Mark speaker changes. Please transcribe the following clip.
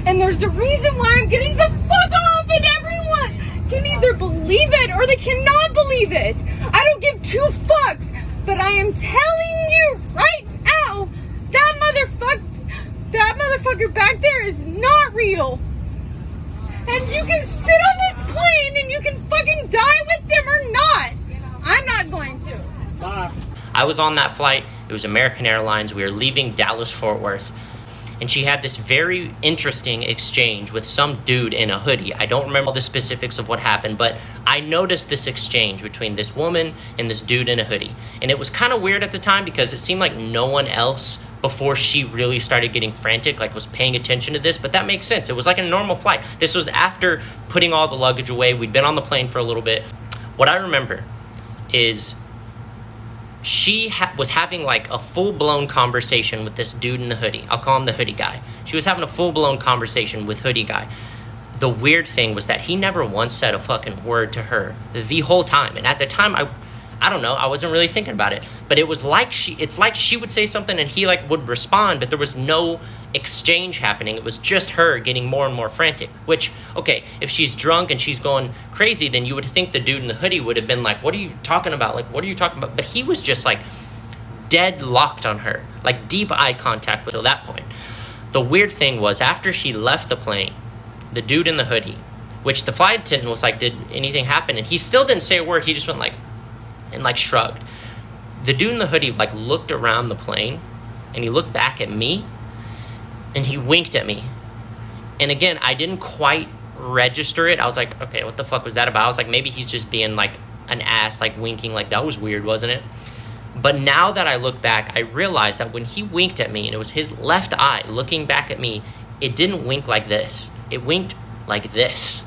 Speaker 1: And there's a reason why I'm getting the fuck off, and everyone can either believe it or they cannot believe it. I don't give two fucks, but I am telling you right now, that motherfucker back there is not real. And you can sit on this plane and you can fucking die with them or not. I'm not going to.
Speaker 2: Bye.
Speaker 3: I was on that flight. It was American Airlines. We were leaving Dallas-Fort Worth. And she had this very interesting exchange with some dude in a hoodie. I don't remember all the specifics of what happened, but I noticed this exchange between this woman and this dude in a hoodie. And it was kind of weird at the time because it seemed like no one else before she really started getting frantic, like was paying attention to this, but that makes sense. It was like a normal flight. This was after putting all the luggage away. We'd been on the plane for a little bit. What I remember is she was having like a full-blown conversation with this dude in the hoodie. I'll call him the hoodie guy. She was having a full-blown conversation with hoodie guy. The weird thing was that he never once said a fucking word to her the whole time. And at the time, I don't know, I wasn't really thinking about it. But it's like she would say something and he like would respond, but there was no exchange happening. It was just her getting more and more frantic. Which, okay, if she's drunk and she's going crazy, then you would think the dude in the hoodie would have been like, what are you talking about? Like, what are you talking about? But he was just like dead locked on her, like deep eye contact until that point. The weird thing was after she left the plane, the dude in the hoodie, which the flight attendant was like, did anything happen? And he still didn't say a word. He just went like, and like shrugged. The dude in the hoodie like looked around the plane and he looked back at me and he winked at me. And again, I didn't quite register it. I was like, okay, what the fuck was that about? I was like, maybe he's just being like an ass, like winking, like that was weird, wasn't it? But now that I look back, I realized that when he winked at me and it was his left eye looking back at me, it didn't wink like this. It winked like this.